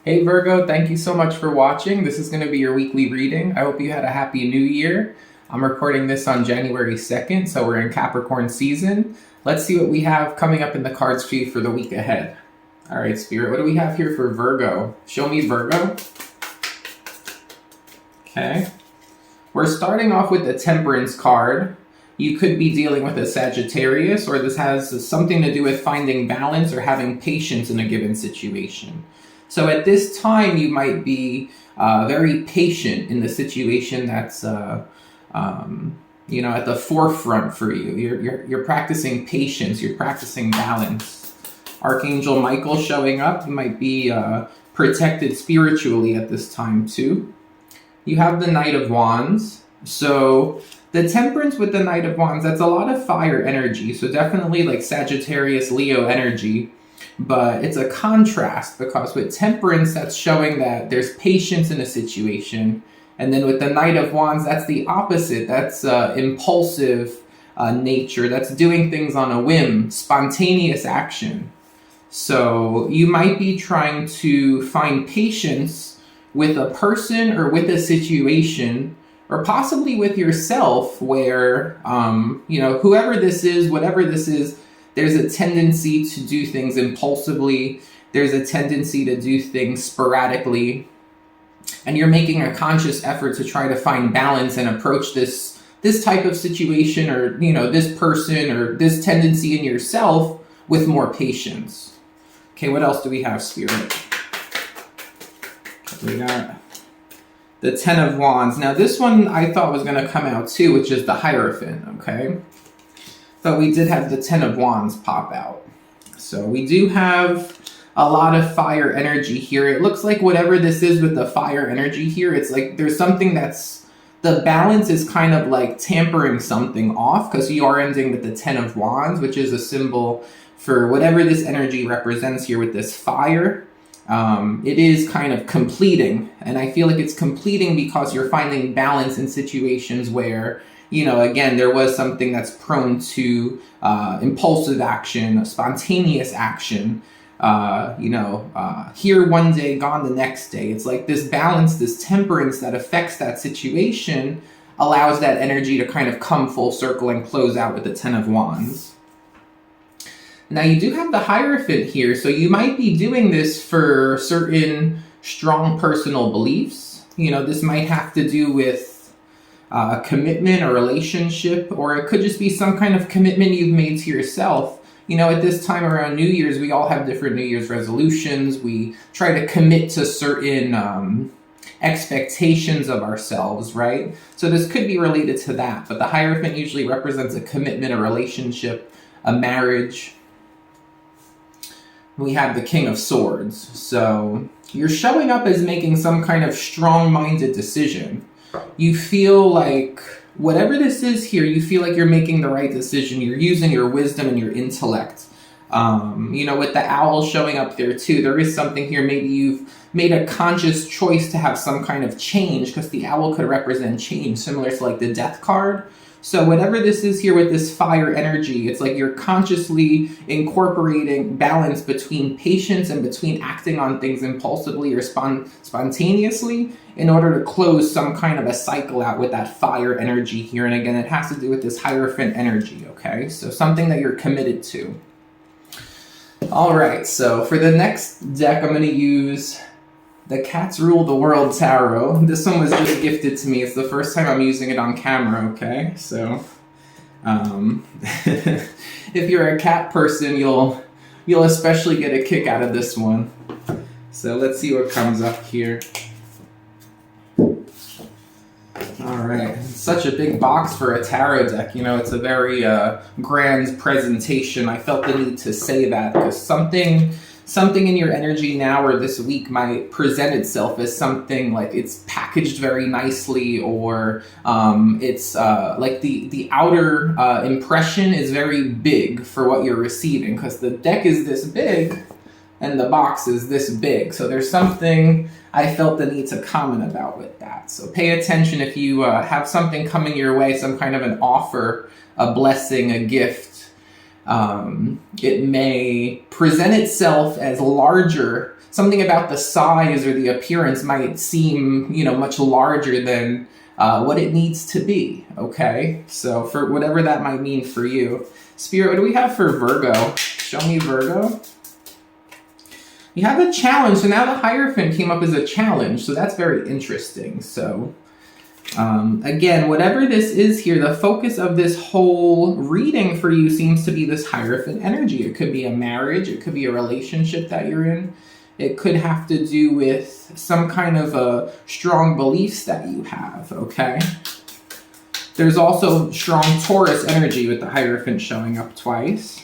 Hey Virgo, thank you so much for watching. This is going to be your weekly reading. I hope you had a happy new year. I'm recording this on January 2nd, so we're in Capricorn season. Let's see what we have coming up in the cards for you for the week ahead. All right, Spirit, what do we have here for Virgo? Show me Virgo. Okay. We're starting off with the Temperance card. You could be dealing with a Sagittarius, or this has something to do with finding balance or having patience in a given situation. So at this time, you might be very patient in the situation that's, at the forefront for you. You're practicing patience. You're practicing balance. Archangel Michael showing up. You might be protected spiritually at this time too. You have the Knight of Wands. So the Temperance with the Knight of Wands, that's a lot of fire energy. So definitely like Sagittarius, Leo energy. But it's a contrast because with Temperance, that's showing that there's patience in a situation. And then with the Knight of Wands, that's the opposite. That's impulsive nature. That's doing things on a whim, spontaneous action. So you might be trying to find patience with a person or with a situation, or possibly with yourself where, whoever this is, whatever this is, there's a tendency to do things impulsively. There's a tendency to do things sporadically. And you're making a conscious effort to try to find balance and approach this type of situation or, this person or this tendency in yourself with more patience. Okay, what else do we have, Spirit? We got the Ten of Wands. Now this one I thought was going to come out too, which is the Hierophant, okay? But we did have the Ten of Wands pop out. So we do have a lot of fire energy here. It looks like whatever this is with the fire energy here, it's like there's something that's, the balance is kind of like tampering something off because you are ending with the Ten of Wands, which is a symbol for whatever this energy represents here with this fire. It is kind of completing, and I feel like it's completing because you're finding balance in situations where, again, there was something that's prone to impulsive action, spontaneous action, here one day, gone the next day. It's like this balance, this temperance that affects that situation allows that energy to kind of come full circle and close out with the Ten of Wands. Now you do have the Hierophant here, so you might be doing this for certain strong personal beliefs. This might have to do with a commitment or relationship, or it could just be some kind of commitment you've made to yourself. At this time around New Year's, we all have different New Year's resolutions. We try to commit to certain expectations of ourselves, right? So this could be related to that, but the Hierophant usually represents a commitment, a relationship, a marriage. We have the King of Swords. So you're showing up as making some kind of strong-minded decision. You feel like whatever this is here, you feel like you're making the right decision. You're using your wisdom and your intellect. With the owl showing up there too, there is something here. Maybe you've made a conscious choice to have some kind of change because the owl could represent change, similar to like the Death card. So whatever this is here with this fire energy, it's like you're consciously incorporating balance between patience and between acting on things impulsively or spontaneously in order to close some kind of a cycle out with that fire energy here. And again, it has to do with this Hierophant energy, okay? So something that you're committed to. All right, so for the next deck, I'm going to use the Cats Rule the World Tarot. This one was just gifted to me. It's the first time I'm using it on camera, okay? So, if you're a cat person, you'll especially get a kick out of this one. So let's see what comes up here. All right, such a big box for a tarot deck. It's a very grand presentation. I felt the need to say that because something in your energy now or this week might present itself as something like it's packaged very nicely, or it's like the outer impression is very big for what you're receiving because the deck is this big and the box is this big. So there's something I felt the need to comment about with that. So pay attention if you have something coming your way, some kind of an offer, a blessing, a gift. It may present itself as larger. Something about the size or the appearance might seem, much larger than what it needs to be, okay? So for whatever that might mean for you. Spirit, what do we have for Virgo? Show me Virgo. You have a challenge, so now the Hierophant came up as a challenge, so that's very interesting. So again, whatever this is here, the focus of this whole reading for you seems to be this Hierophant energy. It could be a marriage, it could be a relationship that you're in. It could have to do with some kind of a strong beliefs that you have, okay? There's also strong Taurus energy with the Hierophant showing up twice.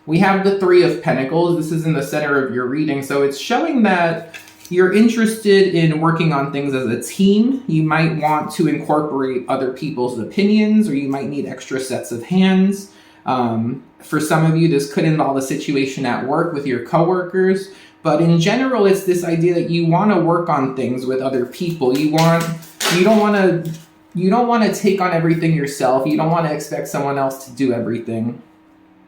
We have the Three of Pentacles. This is in the center of your reading, so it's showing that you're interested in working on things as a team. You might want to incorporate other people's opinions, or you might need extra sets of hands. For some of you, this could involve a situation at work with your coworkers. But in general, it's this idea that you want to work on things with other people. You don't want to take on everything yourself. You don't want to expect someone else to do everything.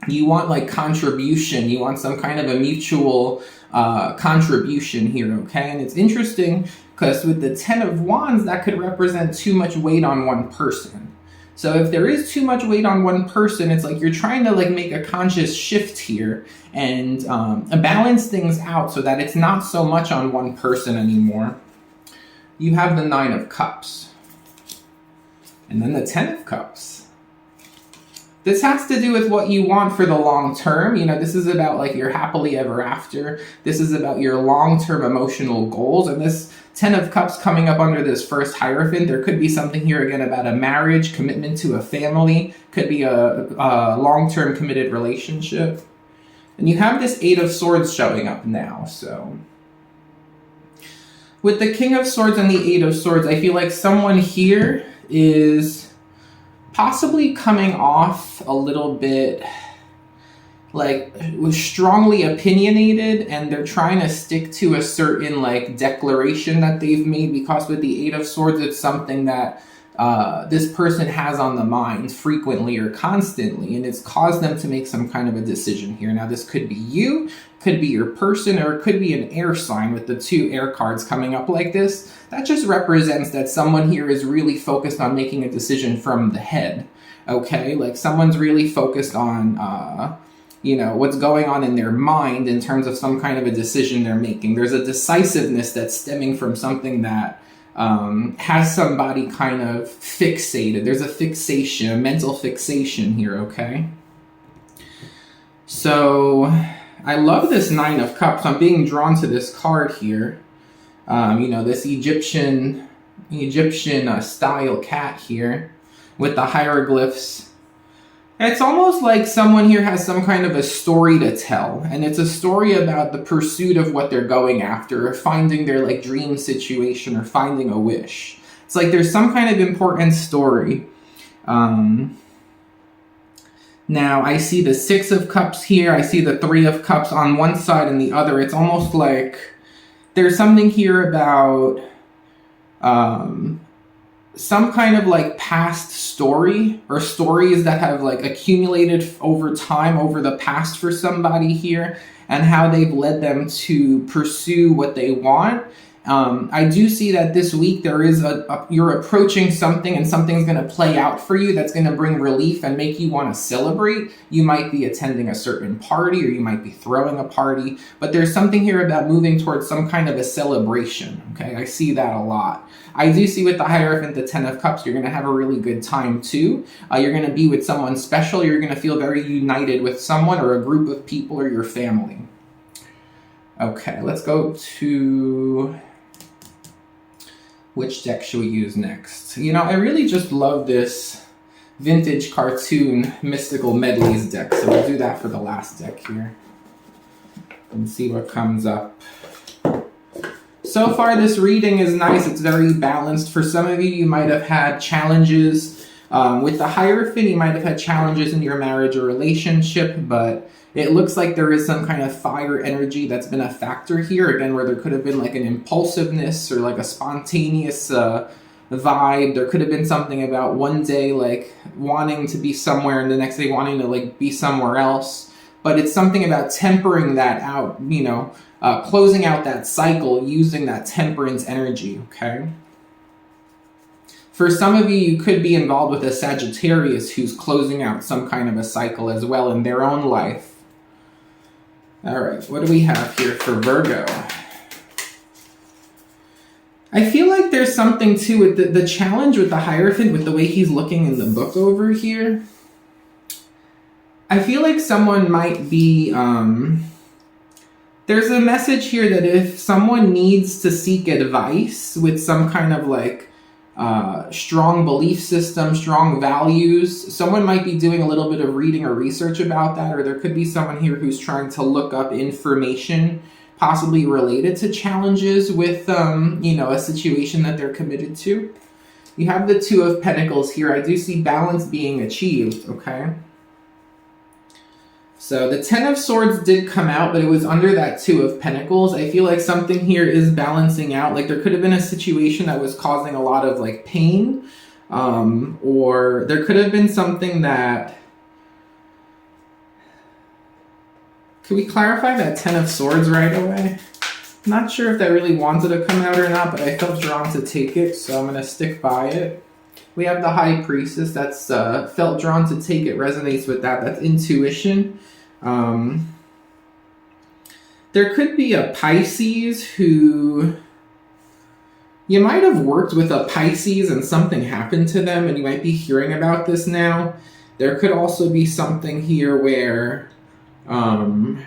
You want like contribution. You want some kind of a mutual contribution here, okay? And it's interesting because with the Ten of Wands, that could represent too much weight on one person. So if there is too much weight on one person, it's like you're trying to like make a conscious shift here and balance things out so that it's not so much on one person anymore. You have the Nine of Cups. And then the Ten of Cups. This has to do with what you want for the long term. This is about like your happily ever after. This is about your long-term emotional goals. And this Ten of Cups coming up under this first Hierophant, there could be something here again about a marriage, commitment to a family, could be a long-term committed relationship. And you have this Eight of Swords showing up now, so. With the King of Swords and the Eight of Swords, I feel like someone here is possibly coming off a little bit like strongly opinionated, and they're trying to stick to a certain like declaration that they've made, because with the Eight of Swords, it's something that this person has on the mind frequently or constantly, and it's caused them to make some kind of a decision here. Now, this could be you, could be your person, or it could be an air sign with the two air cards coming up like this. That just represents that someone here is really focused on making a decision from the head, okay? Like someone's really focused on what's going on in their mind in terms of some kind of a decision they're making. There's a decisiveness that's stemming from something that has somebody kind of fixated. There's a fixation, a mental fixation here, okay? So I love this Nine of Cups. I'm being drawn to this card here. This Egyptian style cat here with the hieroglyphs. It's almost like someone here has some kind of a story to tell, and it's a story about the pursuit of what they're going after, or finding their like dream situation, or finding a wish. It's like there's some kind of important story. Now I see the Six of Cups here. I see the Three of Cups on one side and the other. It's almost like there's something here about some kind of like past story, or stories that have like accumulated over time, over the past for somebody here, and how they've led them to pursue what they want. I do see that this week there is you're approaching something, and something's going to play out for you that's going to bring relief and make you want to celebrate. You might be attending a certain party, or you might be throwing a party, but there's something here about moving towards some kind of a celebration, okay? I see that a lot. I do see with the Hierophant, the Ten of Cups, you're going to have a really good time too. You're going to be with someone special. You're going to feel very united with someone, or a group of people, or your family. Okay, let's go to... which deck should we use next? I really just love this vintage cartoon mystical medleys deck, so we'll do that for the last deck here and see what comes up. So far, this reading is nice. It's very balanced. For some of you, you might have had challenges. With the Hierophant, you might have had challenges in your marriage or relationship, but it looks like there is some kind of fire energy that's been a factor here, again, where there could have been like an impulsiveness or like a spontaneous vibe. There could have been something about one day like wanting to be somewhere and the next day wanting to like be somewhere else. But it's something about tempering that out, closing out that cycle using that temperance energy, okay? For some of you, you could be involved with a Sagittarius who's closing out some kind of a cycle as well in their own life. All right, what do we have here for Virgo? I feel like there's something too with the challenge with the Hierophant, with the way he's looking in the book over here. I feel like someone might be, there's a message here that if someone needs to seek advice with some kind of like strong belief system, strong values, someone might be doing a little bit of reading or research about that, or there could be someone here who's trying to look up information possibly related to challenges with, a situation that they're committed to. You have the Two of Pentacles here. I do see balance being achieved, okay? So the Ten of Swords did come out, but it was under that Two of Pentacles. I feel like something here is balancing out. Like there could have been a situation that was causing a lot of like pain, or there could have been something that... Could we clarify that Ten of Swords right away? I'm not sure if that really wanted to come out or not, but I felt drawn to take it, so I'm going to stick by it. We have the High Priestess that's felt drawn to take it, resonates with that. That's intuition. There could be a Pisces who... You might have worked with a Pisces and something happened to them, and you might be hearing about this now. There could also be something here where... someone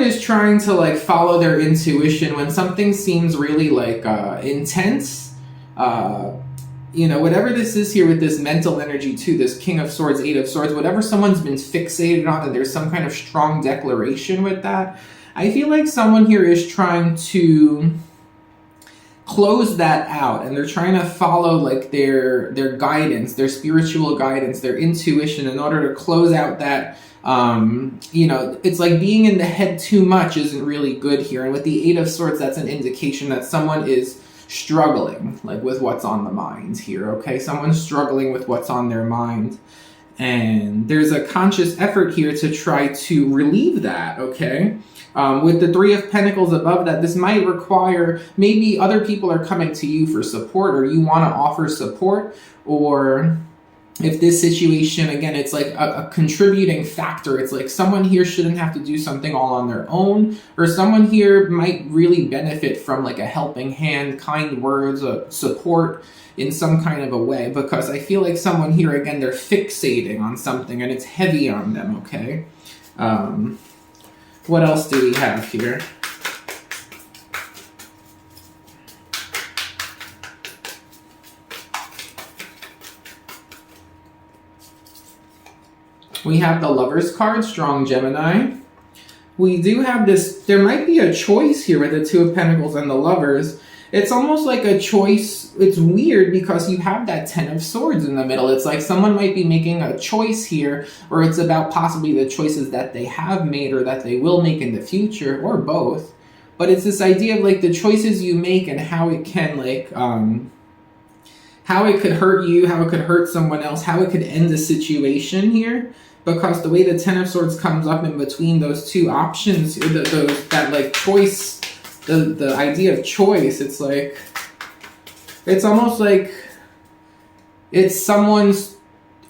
is trying to like follow their intuition when something seems really like intense. Whatever this is here with this mental energy too, this King of Swords, Eight of Swords, whatever someone's been fixated on, and there's some kind of strong declaration with that. I feel like someone here is trying to close that out, and they're trying to follow like their guidance, their spiritual guidance, their intuition in order to close out that, it's like being in the head too much isn't really good here. And with the Eight of Swords, that's an indication that someone is struggling like with what's on the mind here, okay? Someone's struggling with what's on their mind. And there's a conscious effort here to try to relieve that, okay? With the Three of Pentacles above that, this might require, maybe other people are coming to you for support, or you want to offer support, or if this situation, again, it's like a contributing factor. It's like someone here shouldn't have to do something all on their own, or someone here might really benefit from like a helping hand, kind words, support in some kind of a way, because I feel like someone here, again, they're fixating on something and it's heavy on them, okay? What else do we have here? We have the Lovers card, strong Gemini. We do have this, there might be a choice here with the Two of Pentacles and the Lovers. It's almost like a choice. It's weird because you have that Ten of Swords in the middle. It's like someone might be making a choice here, or it's about possibly the choices that they have made or that they will make in the future, or both. But it's this idea of like the choices you make and how it can like, how it could hurt you, how it could hurt someone else, how it could end a situation here. Because the way the Ten of Swords comes up in between those two options, that like choice, the idea of choice, it's like, it's almost like it's someone's,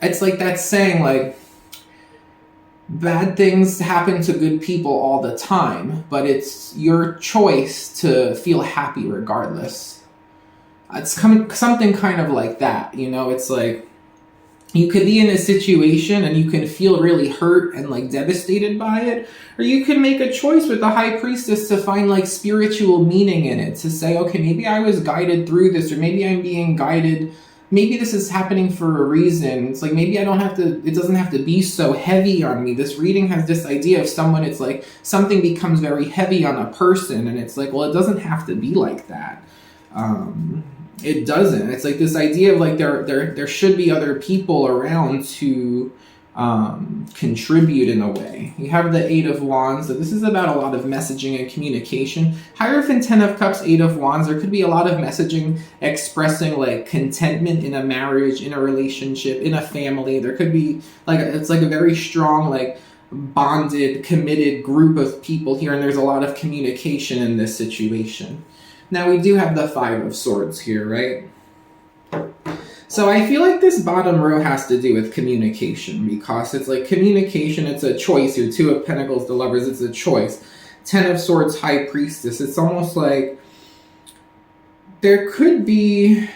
it's like that saying like, bad things happen to good people all the time, but it's your choice to feel happy regardless. It's something kind of like that, it's like, you could be in a situation and you can feel really hurt and like devastated by it, or you can make a choice with the High Priestess to find like spiritual meaning in it, to say, okay, maybe I was guided through this, or maybe I'm being guided, maybe this is happening for a reason. It's like, maybe it doesn't have to be so heavy on me. This reading has this idea of someone, it's like something becomes very heavy on a person, and it's like, well, it doesn't have to be like that. It doesn't. It's like this idea of like there should be other people around to contribute in a way. You have the Eight of Wands, so this is about a lot of messaging and communication. Hierophant, Ten of Cups, Eight of Wands, there could be a lot of messaging expressing like contentment in a marriage, in a relationship, in a family. There could be like, it's like a very strong, like bonded, committed group of people here, and there's a lot of communication in this situation. Now we do have the Five of Swords here, right? So I feel like this bottom row has to do with communication, because it's like communication, it's a choice here. Two of Pentacles, the Lovers, it's a choice. Ten of Swords, High Priestess. It's almost like there could be...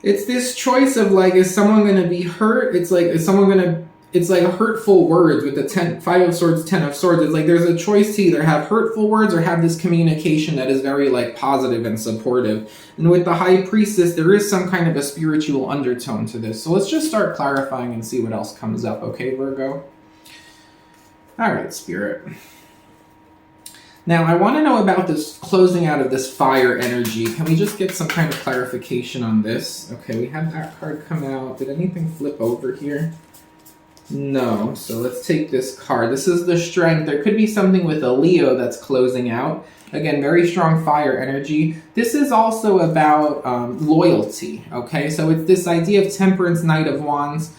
It's this choice of like, is someone going to be hurt? It's like, is someone going to... It's like hurtful words with the Five of Swords, Ten of Swords. It's like there's a choice to either have hurtful words or have this communication that is very like positive and supportive. And with the High Priestess, there is some kind of a spiritual undertone to this. So let's just start clarifying and see what else comes up, okay, Virgo? All right, Spirit. Now, I want to know about this closing out of this fire energy. Can we just get some kind of clarification on this? Okay, we had that card come out. Did anything flip over here? No, so let's take this card. This is the Strength. There could be something with a Leo that's closing out. Again, very strong fire energy. This is also about loyalty, okay? So it's this idea of Temperance, Knight of Wands,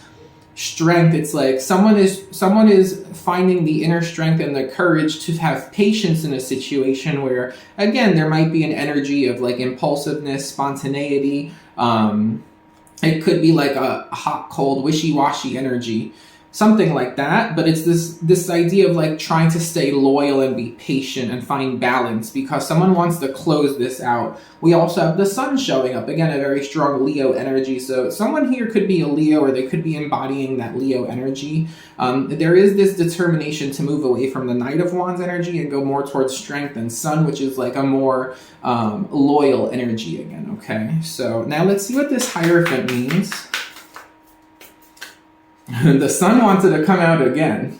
Strength. It's like someone is finding the inner strength and the courage to have patience in a situation where, again, there might be an energy of like impulsiveness, spontaneity. It could be like a hot, cold, wishy-washy energy. Something like that, but it's this idea of like trying to stay loyal and be patient and find balance, because someone wants to close this out. We also have the Sun showing up, again, a very strong Leo energy. So someone here could be a Leo, or they could be embodying that Leo energy. There is this determination to move away from the Knight of Wands energy and go more towards Strength and Sun, which is like a more loyal energy again, okay? So now let's see what this Hierophant means. The Sun wanted to come out again.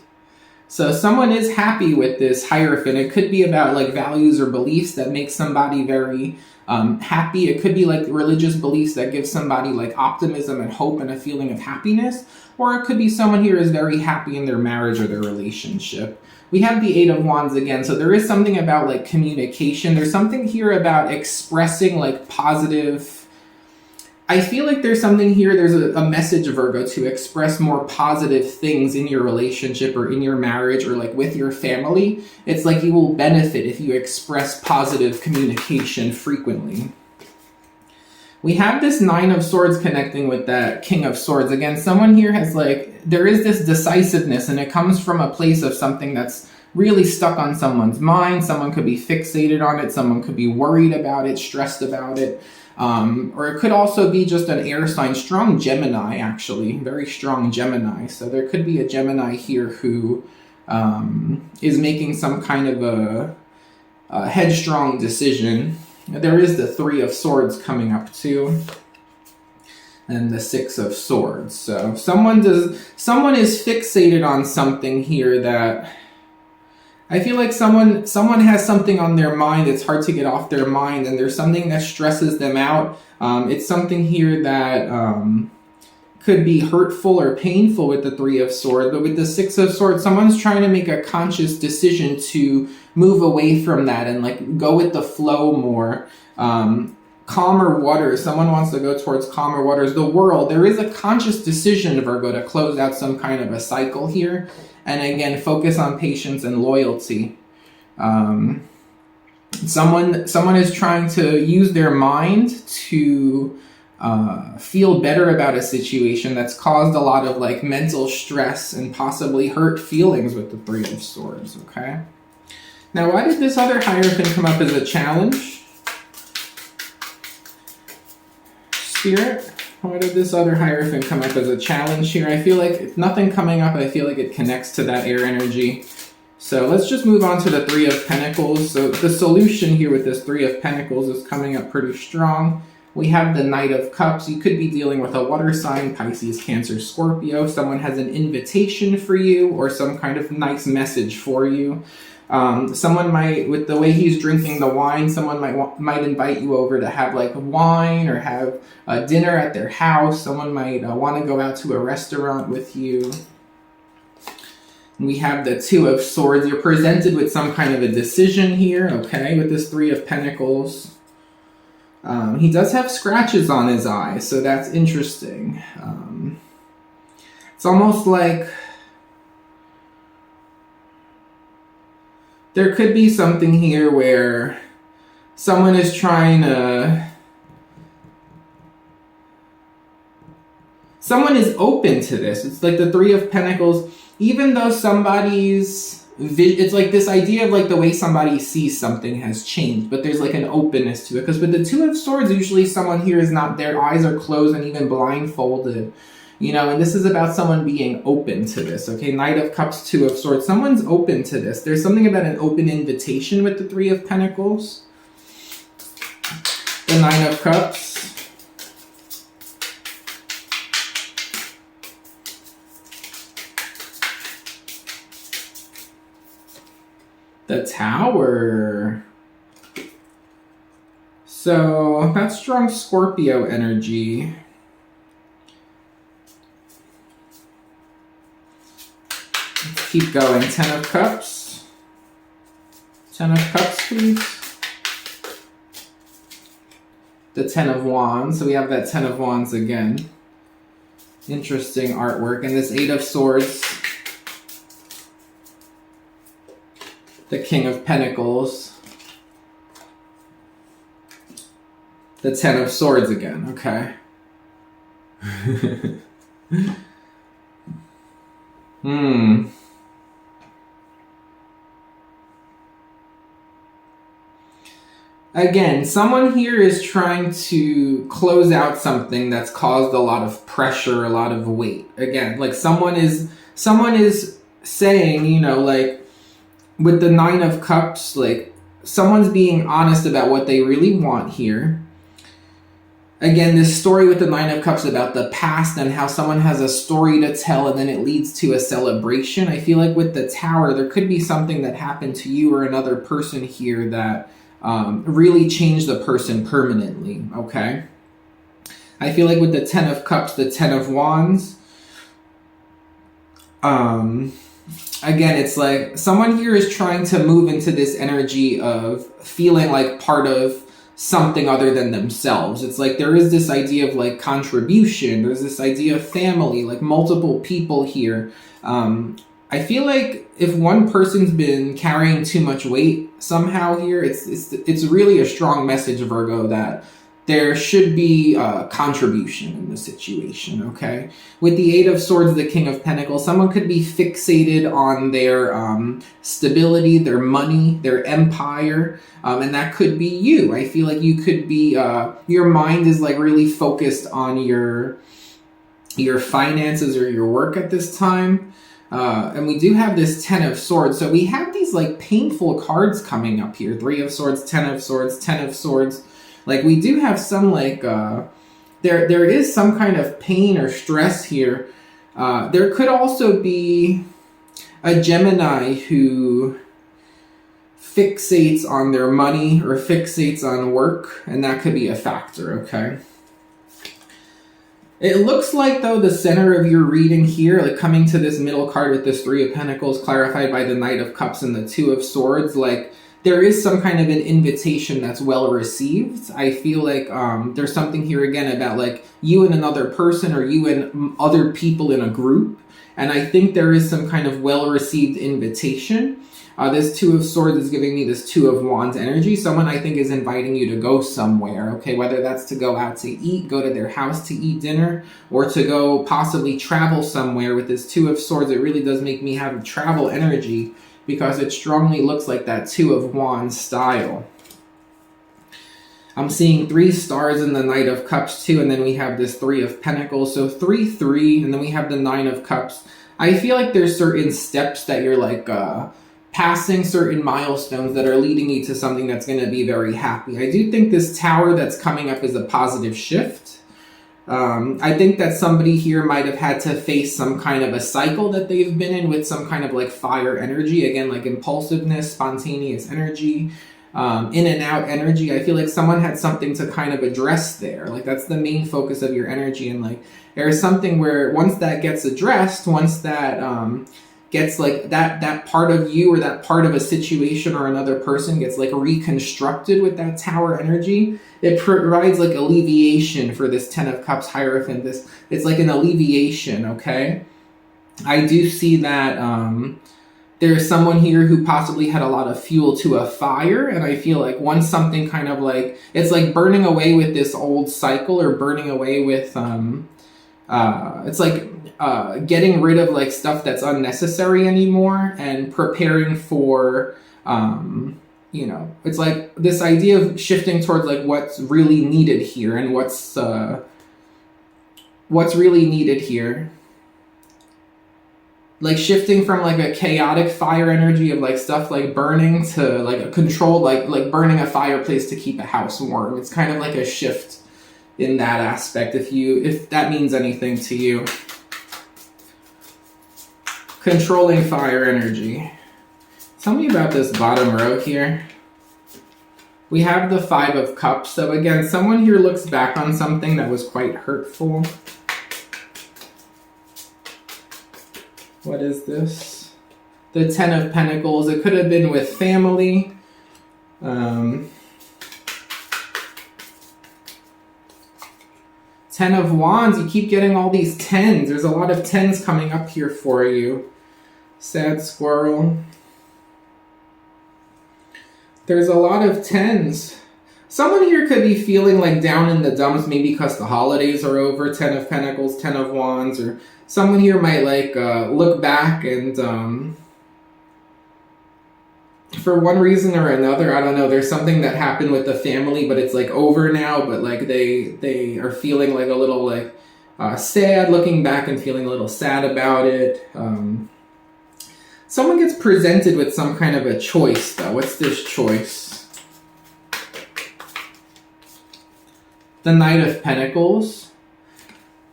So someone is happy with this Hierophant. It could be about like values or beliefs that make somebody very happy. It could be like religious beliefs that give somebody like optimism and hope and a feeling of happiness. Or it could be someone here is very happy in their marriage or their relationship. We have the Eight of Wands again. So there is something about like communication. There's something here about expressing like positive... I feel like there's something here, there's a message, Virgo, to express more positive things in your relationship or in your marriage or like with your family. It's like you will benefit if you express positive communication frequently. We have this Nine of Swords connecting with that King of Swords. Again, someone here has like, there is this decisiveness, and it comes from a place of something that's really stuck on someone's mind. Someone could be fixated on it. Someone could be worried about it, stressed about it. Or it could also be just an air sign, strong Gemini, actually, very strong Gemini. So there could be a Gemini here who is making some kind of a headstrong decision. There is the Three of Swords coming up too, and the Six of Swords. So someone is fixated on something here that I feel like someone has something on their mind that's hard to get off their mind, and there's something that stresses them out. It's something here that could be hurtful or painful with the Three of Swords, but with the Six of Swords, someone's trying to make a conscious decision to move away from that and like go with the flow more. Calmer waters. Someone wants to go towards calmer waters. The World. There is a conscious decision, Virgo, to close out some kind of a cycle here. And again, focus on patience and loyalty. Someone is trying to use their mind to feel better about a situation that's caused a lot of like mental stress and possibly hurt feelings with the Three of Swords, okay? Now, why did this other Hierophant come up as a challenge? Spirit? Why did this other Hierophant come up as a challenge here? I feel like nothing coming up, I feel like it connects to that air energy. So let's just move on to the Three of Pentacles. So the solution here with this Three of Pentacles is coming up pretty strong. We have the Knight of Cups. You could be dealing with a water sign, Pisces, Cancer, Scorpio. Someone has an invitation for you or some kind of nice message for you. Someone might, with the way he's drinking the wine, someone might invite you over to have like wine or have dinner at their house. Someone might want to go out to a restaurant with you. And we have the Two of Swords. You're presented with some kind of a decision here, okay, with this Three of Pentacles. He does have scratches on his eye, so that's interesting. It's almost like there could be something here where someone is trying to... Someone is open to this. It's like the Three of Pentacles, even though somebody's... It's like this idea of like the way somebody sees something has changed, but there's like an openness to it. Because with the Two of Swords, usually someone here is not, their eyes are closed and even blindfolded. You know, and this is about someone being open to this, okay? Knight of Cups, Two of Swords. Someone's open to this. There's something about an open invitation with the Three of Pentacles. The Nine of Cups. The Tower. So that's strong Scorpio energy. Let's keep going. Ten of Cups. Ten of Cups, please. The Ten of Wands. So we have that Ten of Wands again. Interesting artwork. And this Eight of Swords. The King of Pentacles. The Ten of Swords again, okay. Again, someone here is trying to close out something that's caused a lot of pressure, a lot of weight. Again, like someone is saying, you know, like, with the Nine of Cups, like, someone's being honest about what they really want here. Again, this story with the Nine of Cups about the past and how someone has a story to tell and then it leads to a celebration. I feel like with the Tower, there could be something that happened to you or another person here that really changed the person permanently, okay? I feel like with the Ten of Cups, the Ten of Wands, again, it's like someone here is trying to move into this energy of feeling like part of something other than themselves. It's like there is this idea of like contribution. There's this idea of family, like multiple people here. I feel like if one person's been carrying too much weight somehow here, it's really a strong message, Virgo, that there should be a contribution in the situation, okay? With the Eight of Swords, the King of Pentacles, someone could be fixated on their stability, their money, their empire, and that could be you. I feel like you could be, your mind is like really focused on your finances or your work at this time. And we do have this Ten of Swords. So we have these like painful cards coming up here. Three of Swords, Ten of Swords, Ten of Swords. Like we do have some like, there is some kind of pain or stress here. There could also be a Gemini who fixates on their money or fixates on work, and that could be a factor, okay? It looks like, though, the center of your reading here, like coming to this middle card with this Three of Pentacles clarified by the Knight of Cups and the Two of Swords, like there is some kind of an invitation that's well received. I feel like there's something here again about like you and another person or you and other people in a group. And I think there is some kind of well received invitation. This Two of Swords is giving me this Two of Wands energy. Someone I think is inviting you to go somewhere, okay? Whether that's to go out to eat, go to their house to eat dinner, or to go possibly travel somewhere. With this Two of Swords, it really does make me have travel energy because it strongly looks like that Two of Wands style. I'm seeing 3 stars in the Knight of Cups too, and then we have this Three of Pentacles. So 3, 3, and then we have the Nine of Cups. I feel like there's certain steps that you're like passing, certain milestones that are leading you to something that's going to be very happy. I do think this Tower that's coming up is a positive shift. I think that somebody here might have had to face some kind of a cycle that they've been in with some kind of like fire energy. Again, like impulsiveness, spontaneous energy, in and out energy. I feel like someone had something to kind of address there. Like that's the main focus of your energy. And like there's something where once that gets addressed, once that gets like that part of you or that part of a situation or another person gets like reconstructed with that tower energy, it provides like alleviation for this 10 of Cups Hierophant. It's like an alleviation, okay? I do see that there's someone here who possibly had a lot of fuel to a fire, and I feel like once something kind of like, it's like burning away with this old cycle or burning away with, it's like getting rid of like stuff that's unnecessary anymore and preparing for, you know, it's like this idea of shifting towards like what's really needed here and what's really needed here. Like shifting from like a chaotic fire energy of like stuff like burning to like a controlled, like burning a fireplace to keep a house warm. It's kind of like a shift in that aspect, if that means anything to you. Controlling fire energy. Tell me about this bottom row here. We have the 5 of Cups. So again, someone here looks back on something that was quite hurtful. What is this? The 10 of Pentacles. It could have been with family. 10 of Wands. You keep getting all these 10s. There's a lot of 10s coming up here for you. Sad squirrel. There's a lot of 10s. Someone here could be feeling like down in the dumps, maybe because the holidays are over. 10 of Pentacles, 10 of Wands, or someone here might like look back and for one reason or another, I don't know, there's something that happened with the family, but it's like over now, but like they are feeling like a little like sad, looking back and feeling a little sad about it. Someone gets presented with some kind of a choice though. What's this choice? The Knight of Pentacles.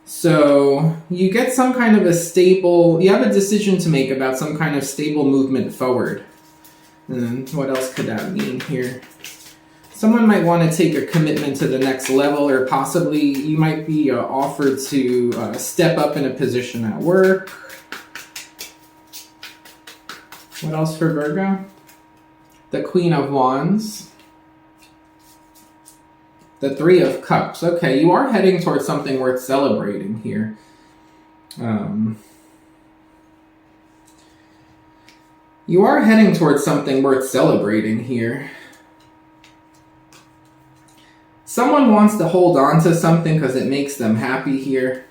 So you get some kind of a stable, you have a decision to make about some kind of stable movement forward. And what else could that mean here? Someone might want to take a commitment to the next level, or possibly you might be offered to step up in a position at work. What else for Virgo? The Queen of Wands. The 3 of Cups. Okay, you are heading towards something worth celebrating here. You are heading towards something worth celebrating here. Someone wants to hold on to something because it makes them happy here.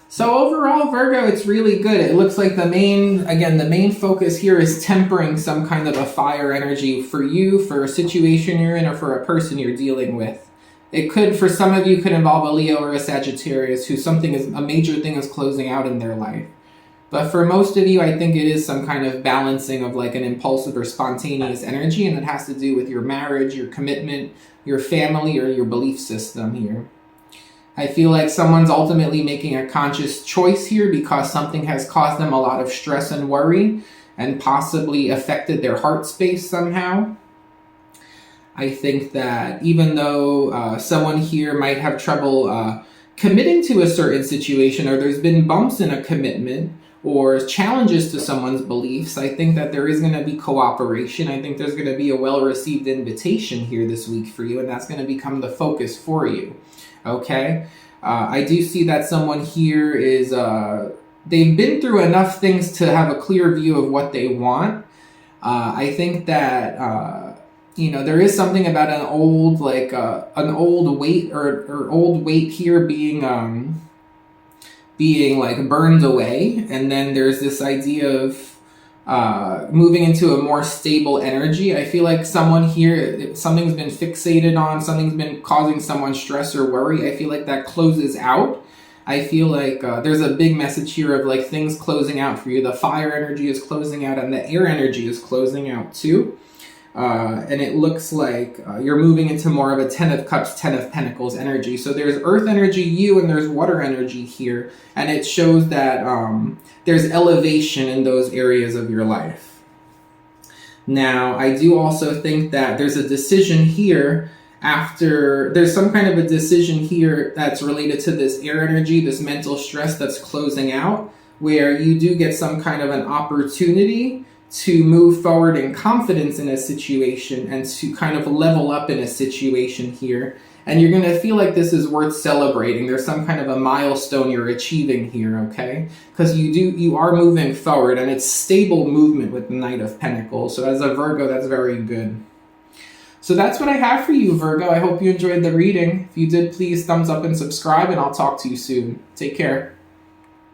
So overall, Virgo, it's really good. It looks like the main focus here is tempering some kind of a fire energy for you, for a situation you're in, or for a person you're dealing with. It could, for some of you, could involve a Leo or a Sagittarius who a major thing is closing out in their life. But for most of you, I think it is some kind of balancing of like an impulsive or spontaneous energy, and it has to do with your marriage, your commitment, your family, or your belief system here. I feel like someone's ultimately making a conscious choice here because something has caused them a lot of stress and worry and possibly affected their heart space somehow. I think that even though someone here might have trouble committing to a certain situation, or there's been bumps in a commitment or challenges to someone's beliefs, I think that there is going to be cooperation. I think there's going to be a well-received invitation here this week for you, and that's going to become the focus for you. Okay, I do see that someone here is, they've been through enough things to have a clear view of what they want. I think that, there is something about an old weight or old weight here being like burned away. And then there's this idea of moving into a more stable energy. I feel like someone here, something's been fixated on, something's been causing someone stress or worry. I feel like that closes out. I feel like there's a big message here of like things closing out for you. The fire energy is closing out and the air energy is closing out too. And it looks like you're moving into more of a 10 of Cups, 10 of Pentacles energy. So there's earth energy, you, and there's water energy here. And it shows that there's elevation in those areas of your life. Now, I do also think that there's a decision here after, there's some kind of a decision here that's related to this air energy, this mental stress that's closing out, where you do get some kind of an opportunity to move forward in confidence in a situation and to kind of level up in a situation here. And you're going to feel like this is worth celebrating. There's some kind of a milestone you're achieving here, okay? Because you are moving forward, and it's stable movement with the Knight of Pentacles. So as a Virgo, that's very good. So that's what I have for you, Virgo. I hope you enjoyed the reading. If you did, please thumbs up and subscribe, and I'll talk to you soon. Take care.